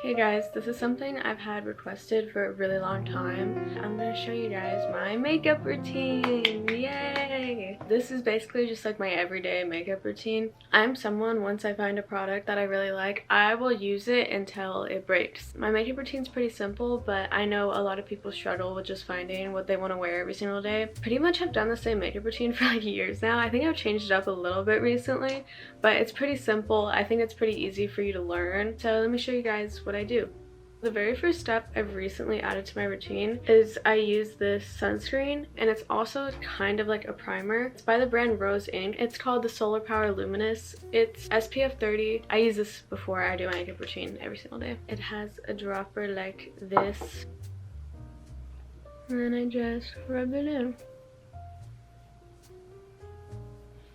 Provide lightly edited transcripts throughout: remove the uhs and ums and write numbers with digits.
Hey guys, this is something I've had requested for a really long time. I'm gonna show you guys my makeup routine. Yay! This is basically just like my everyday makeup routine. I'm someone, once I find a product that I really like, I will use it until it breaks. My makeup routine's pretty simple, but I know a lot of people struggle with just finding what they want to wear every single day. Pretty much have done the same makeup routine for like years now. I think I've changed it up a little bit recently, but it's pretty simple. I think it's pretty easy for you to learn. So let me show you guys what I do. The very first step I've recently added to my routine is I use this sunscreen, and it's also kind of like a primer. It's by the brand Rose Inc. It's called the Solar Power Luminous. It's SPF 30. I use this before I do my makeup routine every single day. It has a dropper like this, and then I just rub it in.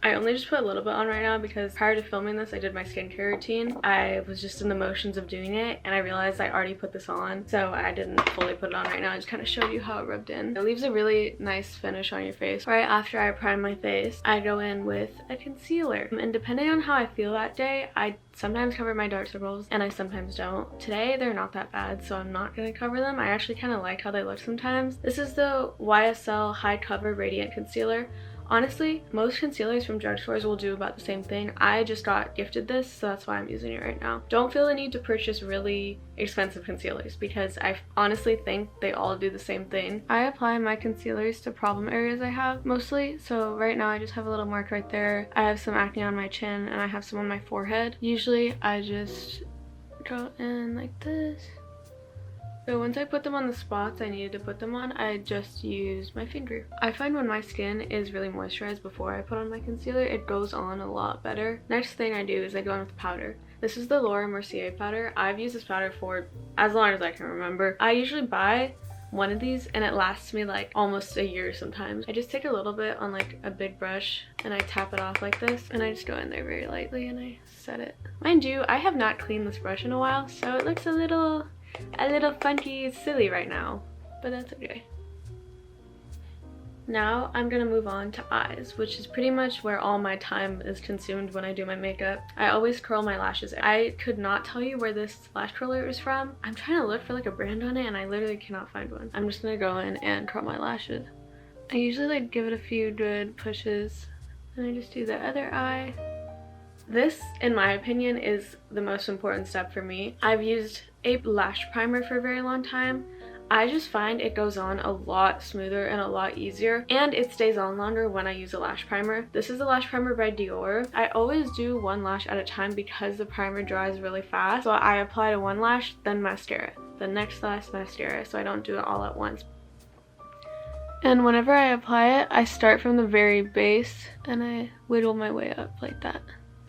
I only just put a little bit on right now because prior to filming this I did my skincare routine. I was just in the motions of doing it and I realized I already put this on, so I didn't fully put it on right now. I just kind of showed you how it rubbed in. It leaves a really nice finish on your face. Right after I prime my face, I go in with a concealer, and depending on how I feel that day, I sometimes cover my dark circles and I sometimes don't. Today they're not that bad, so I'm not going to cover them. I actually kind of like how they look sometimes. This is the YSL High Cover Radiant Concealer. Honestly, most concealers from drugstores will do about the same thing. I just got gifted this, so that's why I'm using it right now. Don't feel the need to purchase really expensive concealers because I honestly think they all do the same thing. I apply my concealers to problem areas I have mostly. So right now I just have a little mark right there. I have some acne on my chin and I have some on my forehead. Usually I just go in like this. So once I put them on the spots I needed to put them on, I just use my finger. I find when my skin is really moisturized before I put on my concealer, it goes on a lot better. Next thing I do is I go in with powder. This is the Mercier powder. I've used this powder for as long as I can remember. I usually buy one of these and it lasts me like almost a year sometimes. I just take a little bit on like a big brush and I tap it off like this, and I just go in there very lightly and I set it. Mind you, I have not cleaned this brush in a while, so it looks a little funky silly right now, but that's okay. Now I'm gonna move on to eyes, which is pretty much where all my time is consumed when I do my makeup. I always curl my lashes. I could not tell you where this lash curler is from. I'm trying to look for like a brand on it and I literally cannot find one. I'm just gonna go in and curl my lashes. I usually like give it a few good pushes and I just do the other eye. This, in my opinion, is the most important step for me. I've used a lash primer for a very long time. I just find it goes on a lot smoother and a lot easier, and it stays on longer when I use a lash primer. This is a lash primer by Dior. I always do one lash at a time because the primer dries really fast. So I apply to one lash, then mascara, the next lash mascara, so I don't do it all at once. And whenever I apply it, I start from the very base and I whittle my way up like that.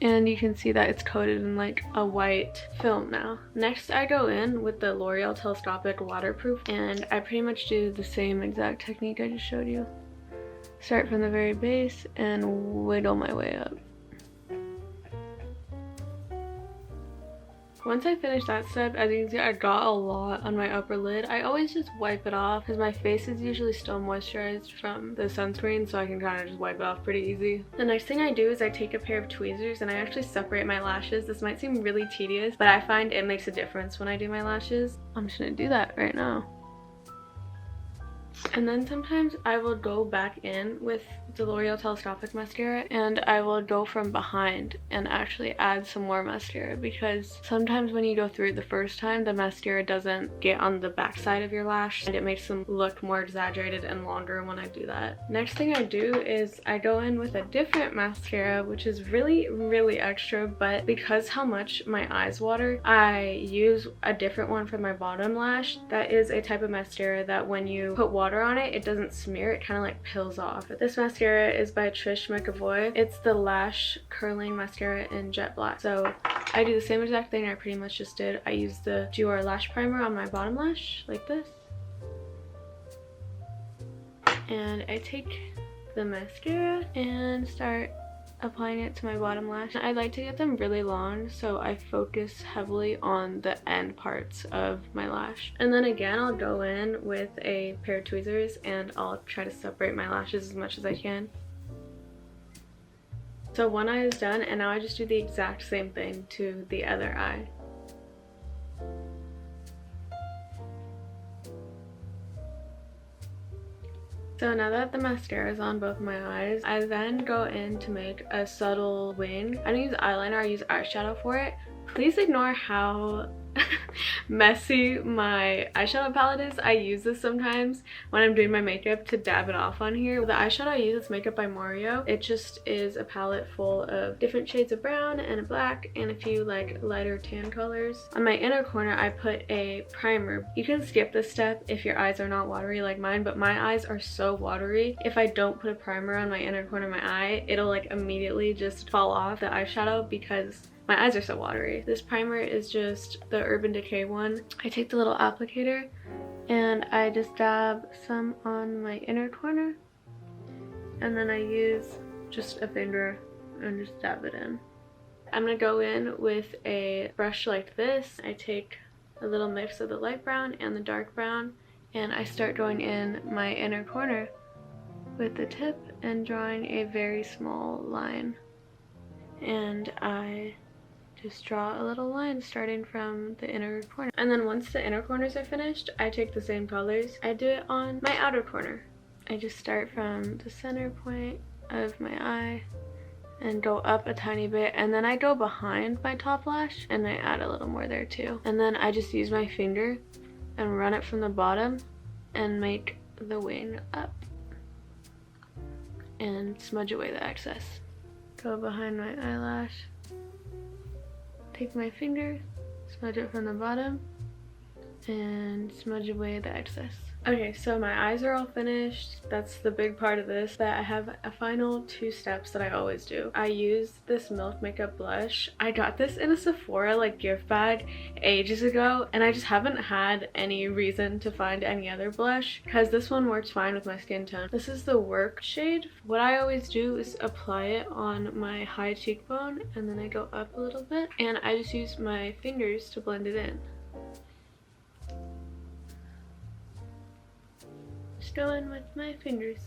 And you can see that it's coated in like a white film now. Next I go in with the L'Oreal Telescopic Waterproof, and I pretty much do the same exact technique I just showed you. Start from the very base and whittle my way up. Once I finish that step, as you can see, I got a lot on my upper lid. I always just wipe it off because my face is usually still moisturized from the sunscreen, so I can kind of just wipe it off pretty easy. The next thing I do is I take a pair of tweezers and I actually separate my lashes. This might seem really tedious, but I find it makes a difference when I do my lashes. I'm just gonna do that right now. And then sometimes I will go back in with the L'Oreal Telescopic mascara and I will go from behind and actually add some more mascara, because sometimes when you go through it the first time, the mascara doesn't get on the back side of your lash and it makes them look more exaggerated and longer when I do that. Next thing I do is I go in with a different mascara, which is really extra, but because how much my eyes water, I use a different one for my bottom lash. That is a type of mascara that when you put water on it, it doesn't smear, it kind of like peels off. This mascara is by Trish mcevoy. It's the lash curling mascara in jet black. So I do the same exact thing I pretty much just did. I use the Dior lash primer on my bottom lash like this, and I take the mascara and start applying it to my bottom lash. I like to get them really long, so I focus heavily on the end parts of my lash. And then again, I'll go in with a pair of tweezers and I'll try to separate my lashes as much as I can. So one eye is done, and now I just do the exact same thing to the other eye. So now that the mascara is on both my eyes, I then go in to make a subtle wing. I don't use eyeliner, I use eyeshadow for it. Please ignore how messy my eyeshadow palette is. I use this sometimes when I'm doing my makeup to dab it off on here. The eyeshadow I use is Makeup by Mario. It just is a palette full of different shades of brown and a black and a few like lighter tan colors. On my inner corner I put a primer. You can skip this step if your eyes are not watery like mine, but my eyes are so watery. If I don't put a primer on my inner corner of my eye, it'll like immediately just fall off the eyeshadow because my eyes are so watery. This primer is just the Urban Decay one. I take the little applicator and I just dab some on my inner corner, and then I use just a finger and just dab it in. I'm gonna go in with a brush like this. I take a little mix of the light brown and the dark brown, and I start going in my inner corner with the tip and drawing a very small line. And I just draw a little line starting from the inner corner. And then once the inner corners are finished, I take the same colors. I do it on my outer corner. I just start from the center point of my eye and go up a tiny bit, and then I go behind my top lash and I add a little more there too. And then I just use my finger and run it from the bottom and make the wing up and smudge away the excess. Go behind my eyelash, take my finger, smudge it from the bottom, and smudge away the excess. Okay, so my eyes are all finished. That's the big part of this. But I have a final 2 steps that I always do. I use this Milk Makeup blush. I got this in a Sephora like gift bag ages ago, and I just haven't had any reason to find any other blush because this one works fine with my skin tone. This is the Work shade. What I always do is apply it on my high cheekbone, and then I go up a little bit, and I just use my fingers to blend it in. Go in with my fingers.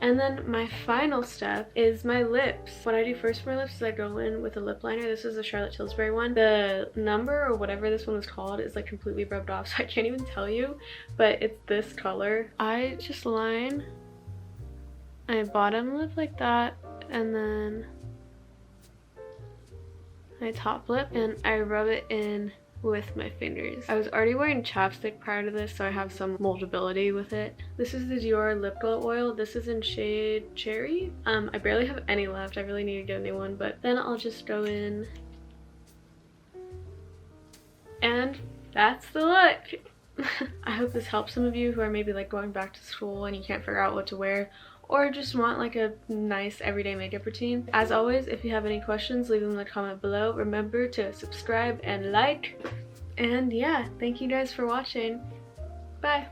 And then my final step is my lips. What I do first for my lips is I go in with a lip liner. This is a Charlotte Tilbury one. The number or whatever this one was called is like completely rubbed off, so I can't even tell you, but it's this color. I just line my bottom lip like that, and then my top lip, and I rub it in with my fingers. I was already wearing chapstick prior to this, so I have some moldability with it. This is the Dior lip glow oil. This is in shade Cherry. I barely have any left. I really need to get a new one, but then I'll just go in, and that's the look. I hope this helps some of you who are maybe like going back to school and you can't figure out what to wear, or just want like a nice everyday makeup routine. As always, if you have any questions, leave them in the comment below. Remember to subscribe and like. And yeah, thank you guys for watching. Bye.